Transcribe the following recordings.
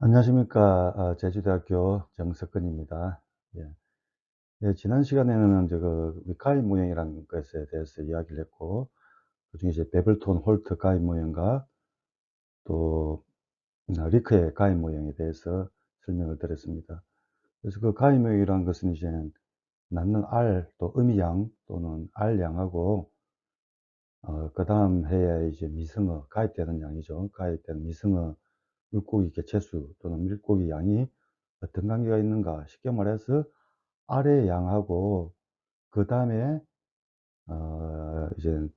안녕하십니까. 제주대학교 정석근입니다. 예. 예, 지난 시간에는 우리 가임 모형이라는 것에 대해서 이야기를 했고, 그중에 이제 베블톤 홀트 가임 모형과 또 리크의 가임 모형에 대해서 설명을 드렸습니다. 그래서 그 가임 모형이라는 것은 이제 낳는 알, 또 어미양 또는 알양하고, 그 다음 해에 이제 미성어, 가입되는 양이죠. 가입되는 미성어 물고기 개체수 또는 물고기 양이 어떤 관계가 있는가. 쉽게 말해서 아래 양하고 그다음에 이제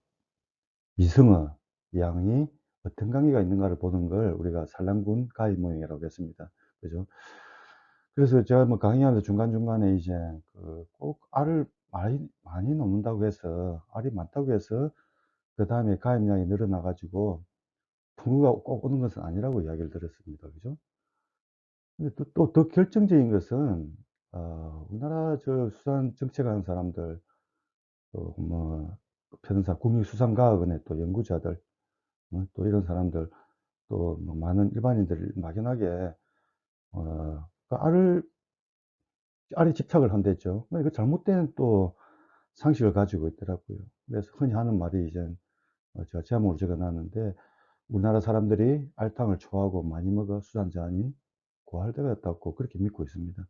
미성어 양이 어떤 관계가 있는가를 보는 걸 우리가 산란군 가입 모형이라고 했습니다. 그죠? 그래서 제가 뭐 강의하면서 중간중간에 이제 꼭 알을 많이 놓는다고 해서, 알이 많다고 해서 그다음에 가입량이 늘어나 가지고 풍부가 꼭 오는 것은 아니라고 이야기를 드렸습니다. 그죠? 근데 또 더 결정적인 것은 우리나라 수산 정책하는 사람들, 또 뭐 변호사 국립수산과학원의 또 연구자들, 또 이런 사람들, 또 뭐 많은 일반인들이 막연하게 그 알에 집착을 한댔죠. 그 잘못된 또 상식을 가지고 있더라고요. 그래서 흔히 하는 말이 이제 제가 제목으로 적어 놨는데, "우리나라 사람들이 알탕을 좋아하고 많이 먹어 수산자원이 고갈되었다."고 그렇게 믿고 있습니다.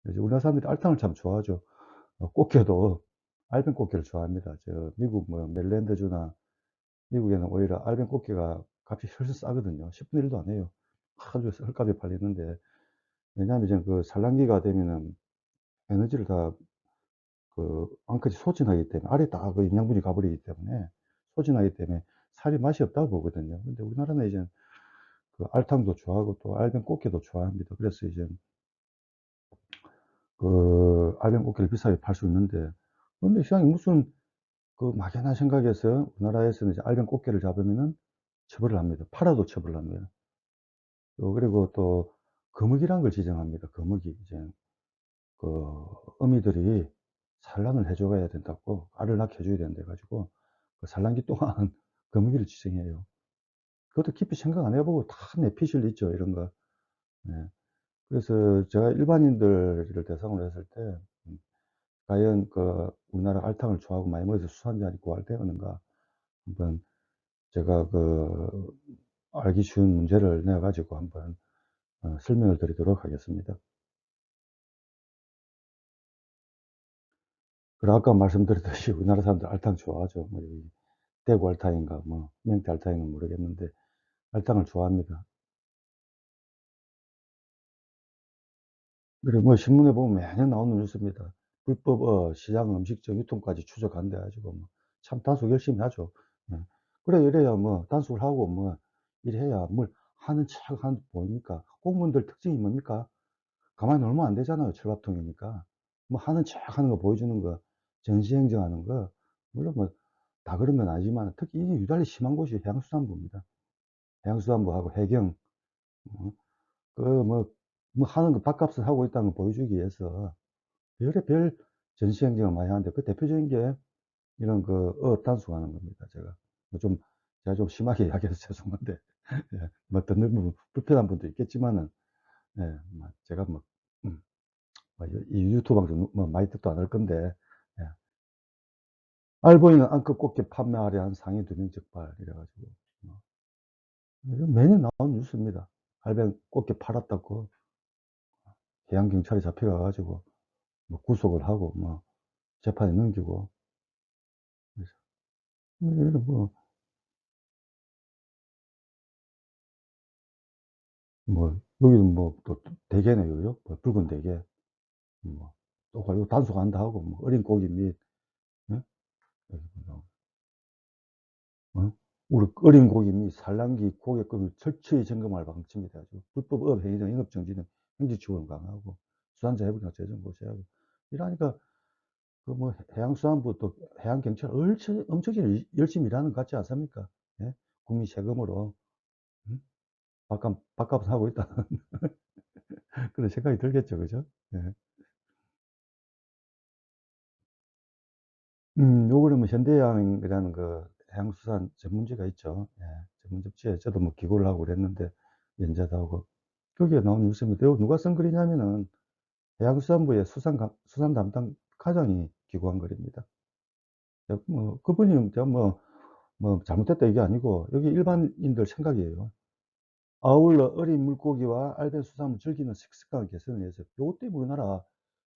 그래서 우리나라 사람들이 알탕을 참 좋아하죠. 꽃게도 알펜 꽃게를 좋아합니다. 미국 뭐 메릴랜드주나 미국에는 오히려 알펜 꽃게가 값이 훨씬 싸거든요. 10분의 1도 안 해요. 아주 헐값에 팔리는데, 왜냐하면 이제 그 산란기가 되면은 에너지를 다 암컷이 소진하기 때문에, 알이 다 그 영양분이 가버리기 때문에 소진하기 때문에 살이 맛이 없다고 보거든요. 근데 우리나라는 이제 그 알탕도 좋아하고 또 알펜 꽃게도 좋아합니다. 그래서 이제 알펜 꽃게를 비싸게 팔 수 있는데, 근데 시장에 무슨 막연한 생각에서 우리나라에서는 이제 알펜 꽃게를 잡으면은 처벌을 합니다. 팔아도 처벌을 합니다. 그리고 또 거먹이라는 걸 지정합니다. 거먹이. 이제 그 어미들이 산란을 해 줘야 된다고, 알을 낳게 해 줘야 된다 해 가지고 그 산란기 동안 거먹이를 지정해요. 그것도 깊이 생각 안 해 보고 다 내피셜 있죠, 이런 거. 예. 그래서 제가 일반인들을 대상으로 했을 때 과연 우리나라 알탕을 좋아하고 많이 먹어서 수산자원이 고갈되었는가, 한번 제가 알기 쉬운 문제를 내 가지고 한번 설명을 드리도록 하겠습니다. 그리고 아까 말씀드렸듯이 우리나라 사람들 알탕 좋아하죠. 뭐 이 대구 알탕인가 뭐 명태 알탕인가 모르겠는데 알탕을 좋아합니다. 그리고 뭐 신문에 보면 매년 나오는 뉴스입니다. 불법 시장 음식점 유통까지 추적한다 해 가지고 뭐 참 단속 열심히 하죠. 예. 그래 이래야 뭐 단속을 하고 뭐 이래야 뭘 하는 척 하는 보입니까? 공무원들 특징이 뭡니까? 가만히 놀면 안 되잖아요, 철밥통이니까. 뭐 하는 척하는 거 보여주는 거, 전시행정하는 거, 물론 뭐 다 그런 건 아니지만 특히 이게 유달리 심한 곳이 해양수산부입니다. 해양수산부하고 해경, 어 뭐 하는 거 밥값을 하고 있다는 걸 보여주기 위해서 별의별 전시행정을 많이 하는데, 그 대표적인 게 이런 어업 단속하는 겁니다, 제가. 뭐 제가 좀 심하게 이야기해서 죄송한데 예, 뭐 듣는 분 불편한 분도 있겠지만은, 예, 뭐 제가 뭐 음 이 유튜브 방송 뭐 많이 듣도 안 할 건데, 예. 알보이는 암컷 꽃게 판매하려 한 상인 2명 적발 이래 가지고 뭐 이거 매년 나오는 뉴스입니다. 알배 꽃게 팔았다고 해양 경찰에 잡혀가 가지고 뭐 구속을 하고 뭐 재판에 넘기고. 그래서 이런 여기는 뭐 또 대게네요. 뭐 붉은 대게. 또 이거 단속한다 하고 뭐 어린 고기 및, 예? 여기 뭐 어? 우리 어린 고기 및 산란기 고객금을 철저히 점검할 방침이다. 불법 어업 행위 등 영업 정지는 형사처벌 강화하고 수산자 해부나 재정 고시하고 이러니까 해양수산부 또 해양경찰 엄청 열심히 일하는 것 같지 않습니까? 예? 국민 세금으로 음? 밥값을 하고 있다는 그런 생각이 들겠죠. 그죠? 예. 요거는 뭐 현대해양이라는 해양수산 전문지가 있죠. 예. 전문 잡지에 저도 뭐 기고를 하고 그랬는데, 연재도 하고. 거기에 나온 뉴스입니다. 이거 누가 쓴 글이냐면은 해양수산부의 수산 담당 과장이 기고한 글입니다. 뭐 그분이 제가 잘못됐다 이게 아니고 여기 일반인들 생각이에요. 아울러 어린 물고기와 알벤 수산물 즐기는 습관 개선을 위해서 요것 때문에 우리나라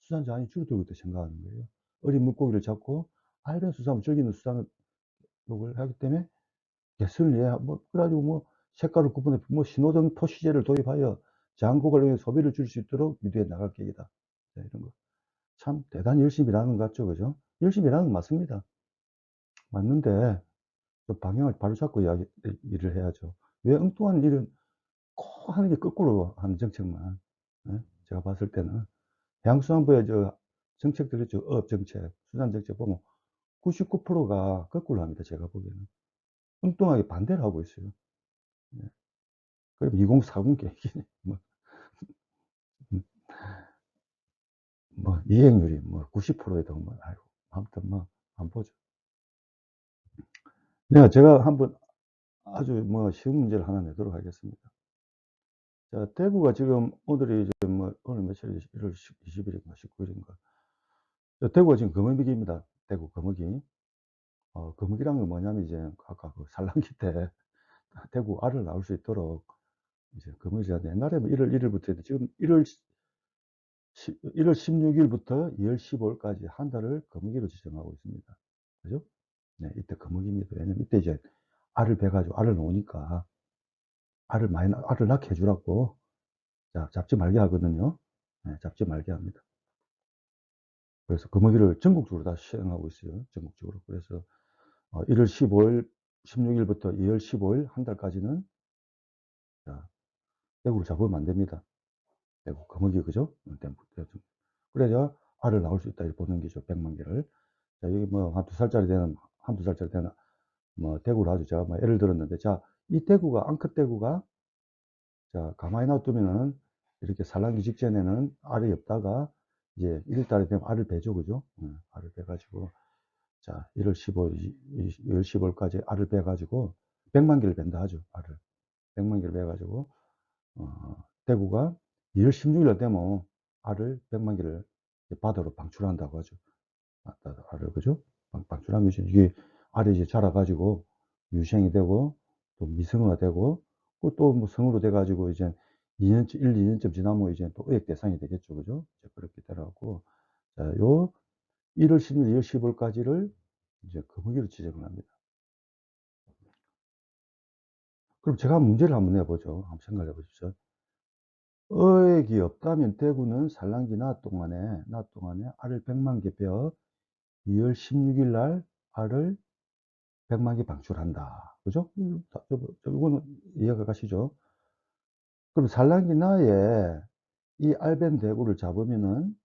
수산 자원이 줄어들고 있다고 생각하는 거예요. 어린 물고기를 잡고 알벤 수산물 즐기는 수산을 하기 때문에 개선을 위해 그래 가지고 색깔을 구분해 신호등 표시제를 도입하여 장고 의 소비를 줄일 수 있도록 유도해 나갈 계획이다. 네, 이런 거. 참 대단히 열심히 일하는 것 같죠. 그죠? 열심히 일하는 건 맞습니다. 맞는데 좀 방향을 바로잡고 일을 해야죠. 왜 엉뚱한 일은 꼭 하는 게 거꾸로 하는 정책만. 예? 제가 봤을 때는 해양수산부의 정책들 있죠. 어업정책, 수산정책 보면 99%가 거꾸로 합니다. 제가 보기에는. 엉뚱하게 반대를 하고 있어요. 예. 그리고 2040 계획이네. 음, 이행률이 90%에도 아이고, 아무튼 안 보죠. 네, 제가 한번 아주 쉬운 문제를 하나 내도록 하겠습니다. 자, 대구가 지금 오늘이 이제 오늘 며칠이지? 1월 20일인가 19일인가. 대구가 지금 금어기입니다. 대구 금어기. 금어기란 건 뭐냐면 이제 아까 그 산란기 때 대구 알을 낳을 수 있도록 이제 금어기가 옛날에 1월 1일부터 했는데 지금 1월 16일부터 2월 15일까지 한 달을 금어기로 지정하고 있습니다. 그죠? 네, 이때 금어기입니다. 왜냐면 이때 이제 알을 베가지고 알을 놓으니까 알을 낳게 해주라고 자, 잡지 말게 하거든요. 네, 잡지 말게 합니다. 그래서 금어기를 전국적으로 다 시행하고 있어요. 전국적으로. 그래서 1월 15일, 16일부터 2월 15일 한 달까지는 자, 대구를 잡으면 안 됩니다. 대구 금어기 그죠? 그래야 알을 낳을 수 있다 이렇게 보는 게죠. 100만 개를. 자, 여기 한두 살짜리 되는 대구를 아주 제가 예를 들었는데 자, 이 대구가 앙컷 대구가 자, 가만히 놔두면은 이렇게 산란기 직전에는 알이 없다가 이제 1월 달에 되면 알을 베죠. 그죠? 알을 베가지고 자, 1월 15일, 2월 15일까지 알을 베가지고 100만 개를 벤다 하죠. 알을. 100만 개를 베가지고 대구가 2월 16일 되면 알을 100만 개를 바다로 방출한다고 하죠. 알을, 그죠? 방출하면 이게 알이 이제 자라가지고 유생이 되고 또 미성어가 되고 또 성으로 돼가지고 이제 2년쯤 지나면 이제 또 의획 대상이 되겠죠. 그죠? 이제 그렇게 되라고. 자, 요 1월 16일, 2월 15일까지를 이제 금어기로 지정을 합니다. 그럼 제가 문제를 한번 내보죠. 한번 생각해 보십시오. 어획이 없다면 대구는 산란기 낮 동안에 알을 100만 개 베어 2월 16일 날 알을 100만 개 방출한다. 그죠? 이거는 이해가 가시죠? 그럼 산란기 나에 이 알벤 대구를 잡으면은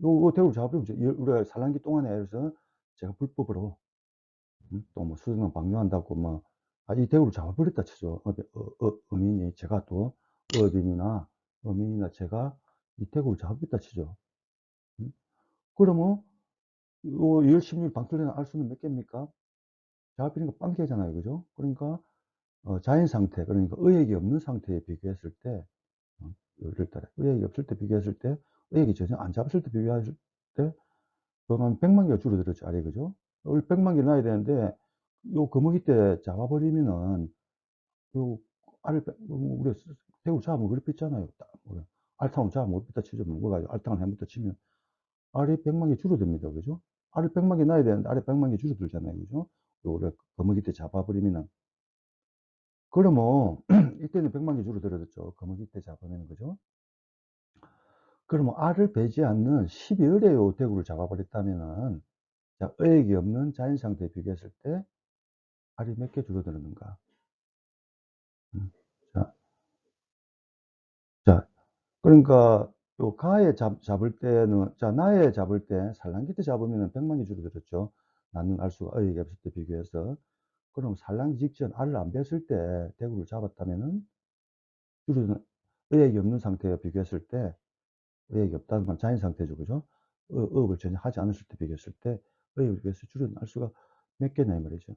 요 대구를 잡으면 우리가 산란기 동안에 해서 제가 불법으로 또 수정을 방류한다고 이 대구를 잡아버렸다 치죠. 어민이 제가 또 어민이나 어민이나 제가 이 대구를 잡아버렸다 치죠. 그러면 요 2월 16일 방출되는 알수는 몇 개입니까? 잡아버리니까 빵 개잖아요. 그죠? 그러니까 자연 상태, 그러니까 의액이 없는 상태에 비교했을 때, 이럴 때, 의액이 없을 때 비교했을 때, 의액이 전혀 안 잡았을 때 비교했을 때, 그러면 100만 개가 줄어들었죠, 알이, 그죠? 100만 개 나야 되는데, 요 거북이 때 잡아버리면은, 요 알을, 우리가 대구 잡으면 그렇게 있잖아요. 알탕을 잡으면 못 뺐다 치죠. 먹어가지고 알탕을 해먹다 치면, 알이 100만 개 줄어듭니다, 그죠? 알을 100만 개 나야 되는데, 알이 100만 개 줄어들잖아요, 그죠? 요 우리가 거북이 때 잡아버리면은. 그러면 이때는 100만 개 줄어들었죠. 거북이 때 잡으면 그죠? 그러면 알을 베지 않는 12월에 요 대구를 잡아버렸다면은 자, 어획이 없는 자연 상태에 비교했을 때 알이 몇 개 줄어드는가? 음. 자, 자, 그러니까 요 가에 잡을 때는 자, 나에 잡을 때 산란기 때 잡으면은 100만 개 줄어들었죠. 낳는 알수가 어획이 없을 때 비교해서. 그럼 산란기 직전 알을 안 뱄을 때 대구를 잡았다면은 줄어드는 어획이 없는 상태에 비교했을 때 의욕이 없다는 건 자연 상태죠. 그죠? 업을 전혀 하지 않았을 때 비교했을 때 의욕에 비해서 줄어든 알수가 몇 개냐 이 말이죠.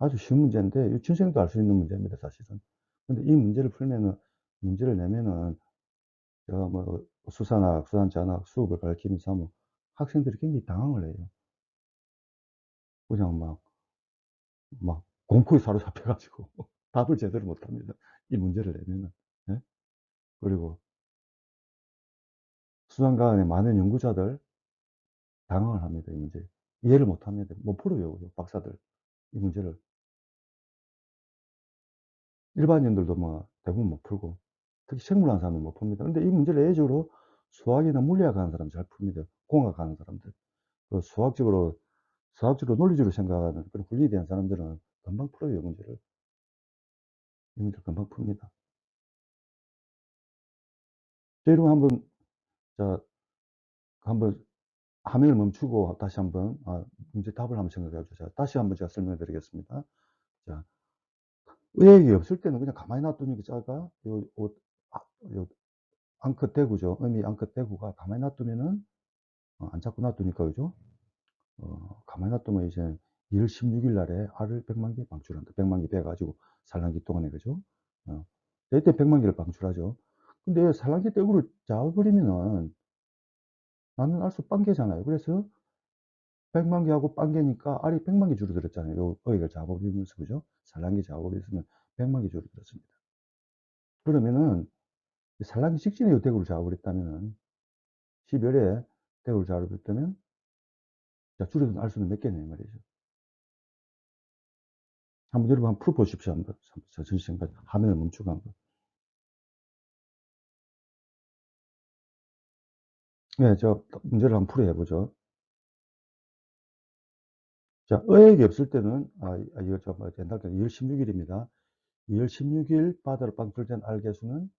아주 쉬운 문제인데 유치원생도 알 수 있는 문제입니다. 사실은. 근데 이 문제를 풀면은 문제를 내면은 제가 뭐 수산학, 수산자nak, 수업을 가르치면서 하면 학생들이 굉장히 당황을 해요. 그냥 막 공포에 사로잡혀 가지고 답을 제대로 못 합니다, 이 문제를 내면은. 예? 그리고 수상과학의 많은 연구자들 당황을 합니다, 이 문제에. 이해를 못 합니다. 못 풀어요, 그 박사들. 이 문제를. 일반인들도 뭐 대부분 못 풀고 특히 생물하는 사람은 못 풉니다. 근데 이 문제를 예외적으로 수학이나 물리학 하는 사람은 잘 풉니다. 공학 하는 사람들. 그 수학적으로 논리적으로 생각하는 그런 분리에 대한 사람들은 금방 풀어요, 이 문제를. 이 문제를 금방 풉니다. 여러분 한번 자 한번 화면을 멈추고 다시 한번 문제 답을 한번 생각해 보죠. 다시 한번 제가 설명해 드리겠습니다. 자, 의욕이 없을 때는 그냥 가만히 놔두니까 자가 아 요 암컷 대구죠. 어미 암컷 대구가 가만히 놔두면은 안 잡고 놔두니까 그죠? 가만히 놔두면 이제 2월 16일 날에 알을 100만 개 방출한다. 100만 개 베어 가지고 산란기 동안에 그죠? 어. 이때 100만 개를 방출하죠. 근데 산란기 떼구를 잡아버리면은 나는 알 수 만 개잖아요. 그래서 100만 개하고 만 개니까 알이 100만 개 줄어들었잖아요. 요 어획을 잡아버리면서 그죠? 산란기 잡아버렸으면 100만 개 줄어들었습니다. 그러면은 산란기 직전에 요 대구를 잡아버렸다면은 12월에 대구를 잡아버렸다면 자 줄어든 알수는 몇 개냐 이 말이죠. 한번 여러분 한번 풀어 보십시오. 한번 천천히 생각 화면을 멈추고 한번. 네, 저 문제를 한번 풀이해 보죠. 자, 어획이 없을 때는 이거 좀 옛날 게 2월 16일입니다. 2월 16일 바다로 방출된 알 개수는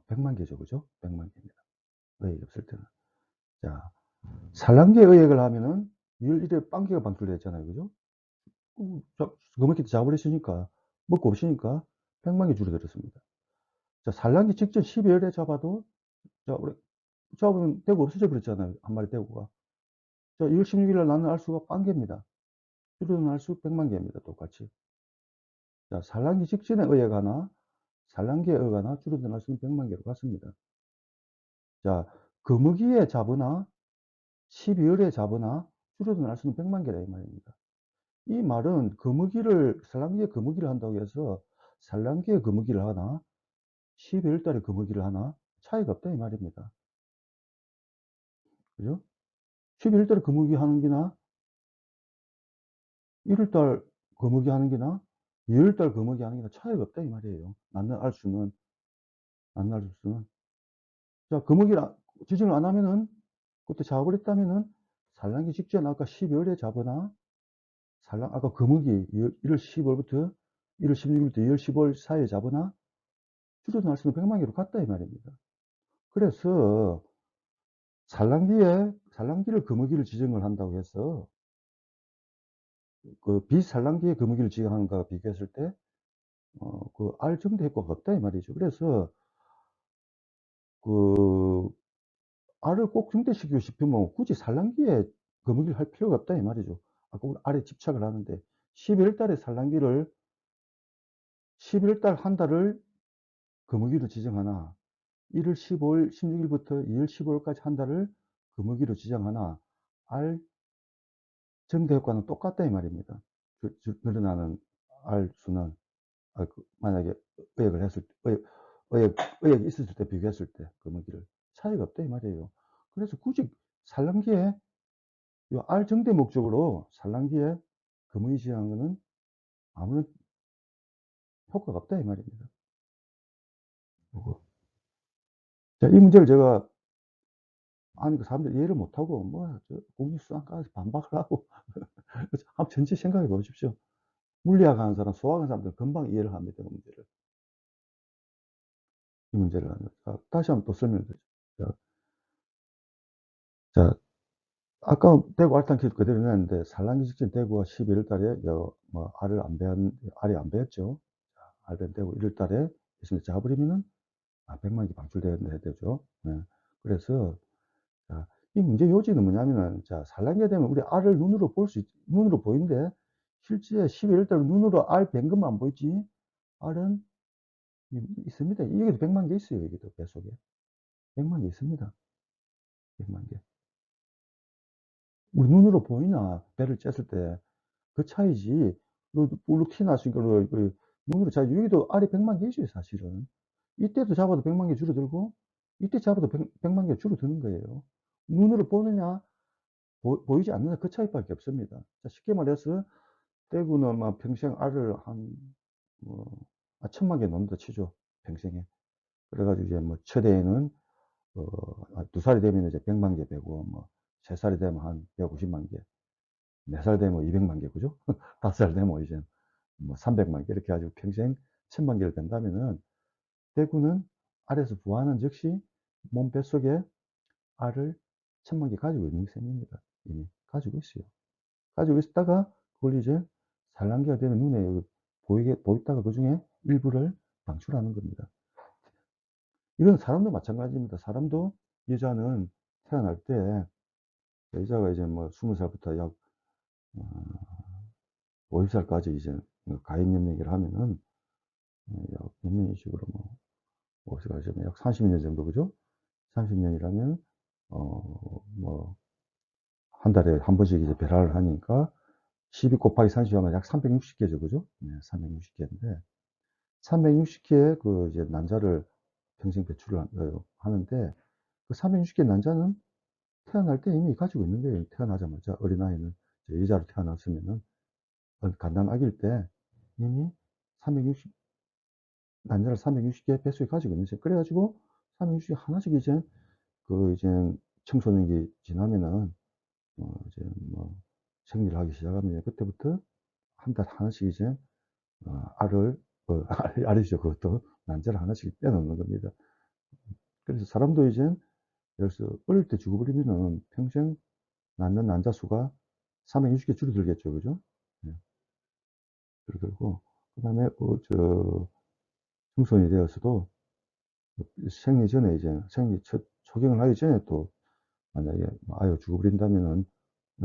100만 개죠, 그죠? 100만 개입니다. 어획이 없을 때는. 자, 산란기에 어획을 하면은 2월 1일에 빵 개가 방출됐잖아요, 그죠? 그렇게 잡아버렸으니까 먹고 없으니까 100만 개 줄어들었습니다. 자, 산란기 직전 12월에 잡아도 자, 우리 잡으면 대구 없어져 버렸잖아요, 한 마리 대구가. 자, 2월 16일 날 나는 알수가 빵 개입니다. 줄어든 알수 100만 개입니다, 똑같이. 자, 산란기 직전에 의해가나 산란기에 의해가나 줄어든 알수는 100만 개로 같습니다. 자, 거무기에 잡으나 12월에 잡으나 줄어든 알수는 100만 개라 이 말입니다. 이 말은 산란기에 거무기를 한다고 해서 산란기에 거무기를 하나 12월 달에 거무기를 하나 차이가 없다 이 말입니다. 그죠? 12월 달에 거무기 하는 기나 1월 달 거무기 하는 기나 2월 달 거무기 하는 기나 차이가 없다 이 말이에요. 낳는 알수는. 낳는 알수는. 자, 거무기를 지정을 안 하면은 그때 잡아버렸다면은 산란기 직전 아까 12월에 잡으나 아까 거무기 1월 15일부터 1월 16일부터 2월 15일 사이에 잡으나 줄어든 알수는 100만 개로 같다 이 말입니다. 그래서 산란기를 거무기를 지정을 한다고 해서 그 비산란기에 거무기를 지정하는 것과 비교했을 때 그 알 정도 효과가 없다 이 말이죠. 그래서 그 알을 꼭 증대시키고 싶으면 굳이 산란기에 거무기를 할 필요가 없다 이 말이죠. 아까 우리 알에 집착을 하는데 12월 달에 산란기를 11월 달 한 달을 거무기로 지정하나 1월 15일 16일부터 2월 15일까지 한 달을 거무기로 지정하나 알 정대 효과는 똑같다 이 말입니다. 늘어나는 알 수는 만약에 의액을 했을 때 의액이 있었을 때 비교했을 때 거무기를 차이가 없다 이 말이에요. 그래서 굳이 산란기에 이 알 정대 목적으로 산란기에 거무기 지정한 거는 아무런 효과가 없다 이 말입니다. 요거. 자, 이 문제를 제가 아니 그 사람들이 이해를 못하고 뭐 공직수학과에서 반박을 하고 그래서 한번 전체 생각해 보십시오. 물리학 하는 사람, 수학 하는 사람들은 금방 이해를 합니다. 그 문제를. 이 문제를 하는. 자, 다시 한번 또 설명해 드리죠. 자, 자, 아까 대구 알탄 키트 그대로 냈는데 산란기 직전 대구가 11월 달에 알이 안 배었죠. 자, 알 밴 대구 1월 달에 있으면 잡아버리면은 100만 개 방출돼야 되죠. 네. 그래서 자, 이 문제 요지는 뭐냐면은 자, 산란기가 되면 우리 알을 눈으로 보이는데 실제 12월 달에 눈으로 알 밴 것만 보이지 알은 있습니다. 여기도 100만 개 있어요, 여기도 뱃속에. 100만 개 있습니다. 100만 개. 우리 눈으로 보이나 배를 쬐을 때 그 차이지. 울룩 티 났으니까 눈으로 차이지. 여기도 알이 100만 개 있어요, 사실은. 이때도 잡아도 100만 개 줄어들고 이때 잡아도 100만 개 줄어드는 거예요. 눈으로 보느냐 보이지 않느냐 그 차이밖에 없습니다. 자, 쉽게 말해서 대구는 막 평생 알을 한 뭐 1,000만 개 놓는다 치죠, 평생에. 그래 가지고 이제 뭐 첫해에는 2살이 되면 이제 100만 개 베고, 뭐 3살이 되면 한 150만 개, 4살 되면 200만 개, 그죠? 5살 되면 이제 뭐 300만 개, 이렇게 해 가지고 평생 1,000만 개를 벤다면은 대구는 알에서 부화하는 즉시 몸 뱃속에 알을 1,000만 개 가지고 있는 셈입니다. 이미 가지고 있어요. 가지고 있다가 그걸 이제 산란기가 되면 눈에 보이다가 그중에 일부를 방출하는 겁니다. 이건 사람도 마찬가지입니다. 사람도 여자는 태어날 때 여자가 이제 뭐 20살부터 약 어 50살까지 이제 가임 연령기를 하면은 약 몇 년이식으로 뭐 50까지 면 약 30년 정도, 그죠? 30년이라면 뭐 한 달에 한 번씩 이제 배란을 하니까 12 곱하기 30 하면 약 360 개죠, 그죠? 네, 360 개인데 360 개의 그 이제 난자를 평생 배출을 하는데 그 360개 난자는 태어날 때 이미 가지고 있는 거예요. 태어나자마자 어린아이는 이제 여자로 태어났으면은 갓난 아기일 때 이미 360 난자를 360개 뱃속에 가지고 있는 거죠. 그래 가지고 360개 하나씩 이제 이제 청소년기 지나면은 이제 뭐 생리를 하기 시작하면 그때부터 한 달에 하나씩 이제 알을 알이죠. 그것도 난자를 하나씩 빼 놓는 겁니다. 그래서 사람도 이제 그래서 어릴 때 죽어버리면은 평생 낳는 난자 수가 360개 줄어들겠죠. 그죠? 예. 줄어들고 그다음에 청소년이 되어서도 생리 전에 이제 생리 첫 초경을 하기 전에 또 만약에 뭐 아이가 죽어버린다면은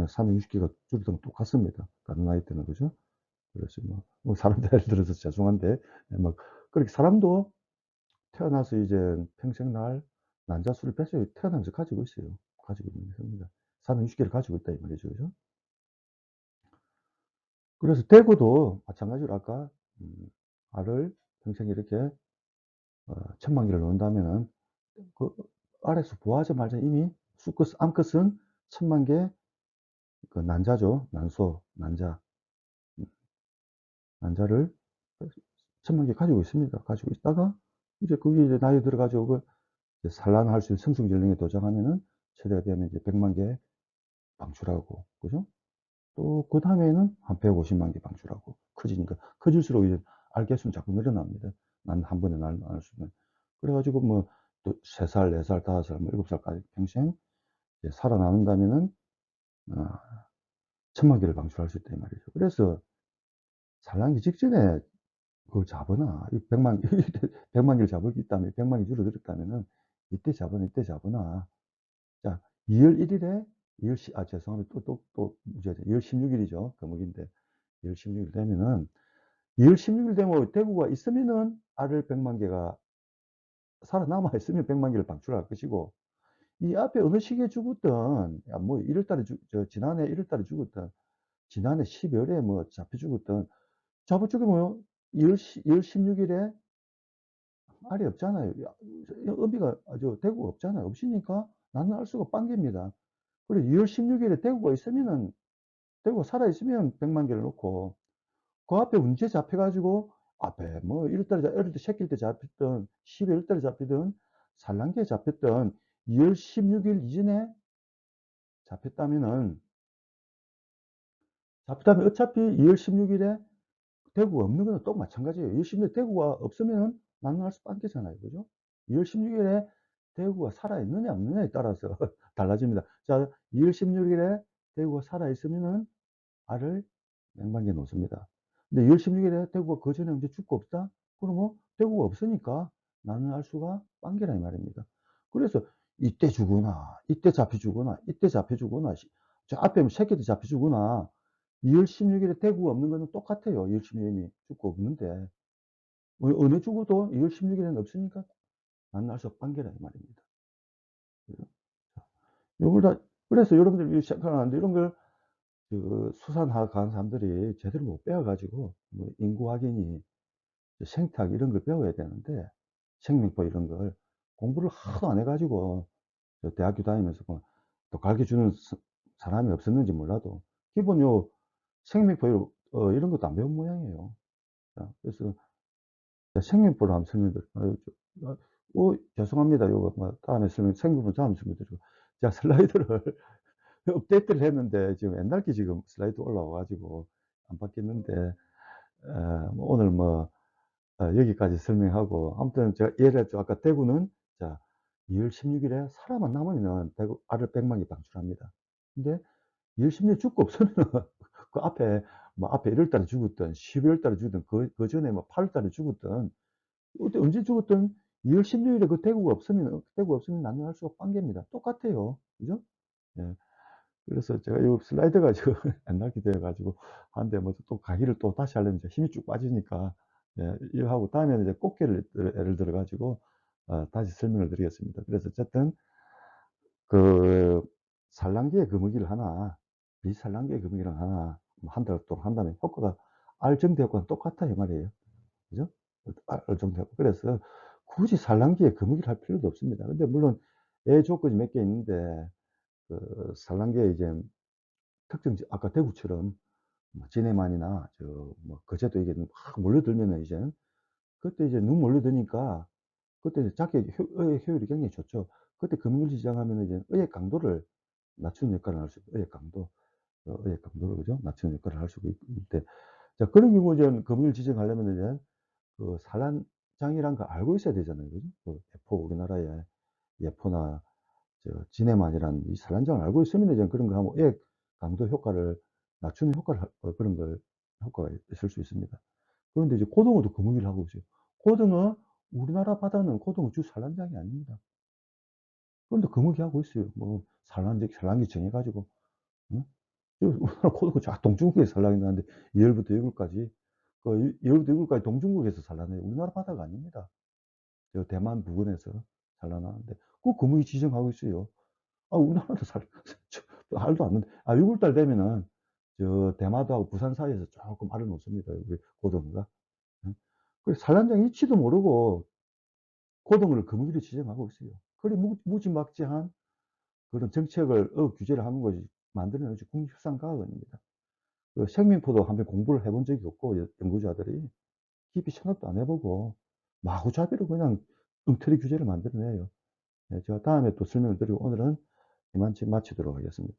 360 개가 줄어든 건 똑같습니다. 다른 아이 때는. 그죠? 그래서 사람들 예를 들어서 죄송한데 막 그렇게 사람도 태어나서 이제 평생 날 난자 수를 뱃속에 태어나면서 가지고 있어요. 가지고 있는 겁니다. 360 개를 가지고 있다 이 말이죠. 그죠? 그래서 대구도 마찬가지로 아까 음 알을 평생 이렇게 1,000만 개를 넣는다면은 그 알에서 부화하자마자 이미 수컷 암컷은 1,000만 개 그 난자죠. 난소, 난자, 음 난자를 1,000만 개 가지고 있습니다. 가지고 있다가 이제 그게 이제 나이 들어 가지고 이제 산란할 수 있는 성숙 연령에 도착하면은 최대가 되면 이제 100만 개 방출하고, 그죠? 또 그다음에는 한 150만 개 방출하고 커지니까 커질수록 이제 알 개수는 자꾸 늘어납니다. 난 한 번에 낳을 수 있는. 그래 가지고 뭐 또 3 살, 4 살, 5 살, 뭐 7 살까지 평생 이제 살아남는다면은 어 1,000만 개를 방출할 수 있다 이 말이죠. 그래서 산란기 직전에 그걸 잡으나 이 100만 백 만 개를 잡을 게 있다면 100만 개 줄어들었다면은 이때 잡으나 이때 잡으나 자 2월 1 일에 2월 죄송합니다. 또 문제가 2월 16 일이죠. 금흑인데 2월 16일 되면은 2월 16일 되면 대구가 있으면은 알을 100만 개가 살아남아 있으면 100만 개를 방출할 것이고 이 앞에 어느 시기에 죽었든 뭐 1월 달에 지난해 1월 달에 죽었든 지난해 12 월에 뭐 잡혀 죽었든 잡아 죽으면 2월 16 일에 알이 없잖아요. 어미가 대구가 없잖아요. 없으니까 나는 알 수가 빤 개입니다. 그리고 2월 16 일에 대구가 있으면은 대구가 살아 있으면 100만 개를 놓고 그 앞에 언제 잡혀 가지고 앞에 뭐 1월 달에 어릴 때 새끼일 때 잡혔든 12월 달에 잡히든 산란기에 잡혔든 2월 16일 이전에 잡혔다면은 어차피 2월 16 일에 대구가 없는 거는 또 마찬가지예요. 2월 16일 대구가 없으면은 나는 알 수 빤개잖아요. 그죠? 2월 16 일에 대구가 살아있느냐 없느냐에 따라서 달라집니다. 자, 2월 16 일에 대구가 살아있으면은 알을 맹방에 놓습니다. 근데 2월 16 일에 대구가 그 전에 언제 죽고 없다? 그러면 대구가 없으니까 나는 알 수가 빤 개라 이 말입니다. 그래서 이때 죽으나 이때 잡혀 죽으나 이때 잡혀 죽으나 저 앞에 뭐 새끼들 잡혀 죽으나 2월 16 일에 대구가 없는 거는 똑같아요. 2월 16 일이 죽고 없는데 어느 주고도 2월 16 일에는 없으니까 만날 수 관계라 이 말입니다. 그죠? 요걸 다 그래서 여러분들이 생각 안 돼 이런 걸 수산화 가는 사람들이 제대로 못 배워 가지고 뭐 인구 확인이 생태학 이런 걸 배워야 되는데 생명법 이런 걸 공부를 하도 안 해 가지고 저 대학교 다니면서 뭐 또 가르쳐 주는 사람이 없었는지 몰라도 기본 요 생명법 이런 것도 안 배운 모양이에요. 그래서 생명법을 한번 설명드려 죄송합니다. 요거 뭐 다음에 생명법 다음에 설명드리고 제가 슬라이드를 업데이트를 했는데 지금 옛날 게 지금 슬라이드 올라와 가지고 안 바뀌었는데 뭐 오늘 뭐 여기까지 설명하고 아무튼 제가 이해했죠. 아까 대구는 자 2월 16 일에 사람만 남으면은 대구 알을 100 마리 방출합니다. 근데 2월 16일 죽고 없으면은 그 앞에 뭐 앞에 1월 달에 죽었든 12월 달에 죽었든 그전에 뭐 8월 달에 죽었든 그때 언제 죽었든 2월 16 일에 그 대구가 없으면 난리날 수가 빤개입니다. 똑같아요. 그죠? 예. 그래서 제가 요 슬라이드가 지금 옛날 게 되어 가지고 하는데 뭐 또 강의를 또 다시 하려면 이제 힘이 쭉 빠지니까 이거 하고 다음에는 이제 꽃게를 예를 들어 가지고 다시 설명을 드리겠습니다. 그래서 어쨌든 그 산란기의 거북이를 하나 비산란기의 거북이를 하나 뭐 한 달 동안 한다면 효과가 알정대 효과는 똑같다 이 말이에요. 그죠? 알정대 효과. 그래서 굳이 산란기에 거북이를 할 필요도 없습니다. 근데 물론 조건이 몇 개 있는데 산란기에 이제 특정 아까 대구처럼 뭐 지네만이나 뭐 거제도 이게 막 몰려들면은 이제 그때 이제 눈 몰려드니까 그때 이제 잡기 어의 효율이 굉장히 좋죠. 그때 금융을 지정하면은 이제 어의 강도를 낮추는 역할을 할 수 있고 어의 강도, 어의 강도를 그죠? 낮추는 역할을 할 수가 있는데 자 그런 경우 이제 금융을 지정하려면은 이제 산란장이란 걸 알고 있어야 되잖아요. 그죠? 예포 우리나라에 예포나 지네만이라는 이 산란장을 알고 있으면 이제 그런 거 하면 어의 강도 효과를 낮추는 효과를 그런 걸 효과가 있을 수 있습니다. 그런데 이제 고등어도 그 무기를 하고 있어요. 고등어 우리나라 바다는 고등어 주 산란장이 아닙니다. 그런데 그 무기 하고 있어요. 뭐 산란기 정해 가지고 응? 우리나라 고등어 저 동중국에서 산란한다는데 2 월부터 6 월까지 2 월부터 6 월까지 동중국에서 산란해요. 우리나라 바다가 아닙니다. 대만 부근에서 산란하는데 그 무기 지정하고 있어요. 우리나라도 저 알도 않는데 6 월달 되면은 대마도하고 부산 사이에서 쪼끔 알을 놓습니다, 우리 고등어가. 응? 그 산란장 이치도 모르고 고등어를 거미로 지정하고 있어요. 그리 무지막지한 그런 정책을 규제를 하는 것이 만드는 것이 국립수산과학원입니다. 생명포도 한번 공부를 해본 적이 없고 연구자들이 깊이 생각도 안 해 보고 마구잡이로 그냥 엉터리 규제를 만들어 내요. 제가 다음에 또 설명을 드리고 오늘은 이만 마치도록 하겠습니다.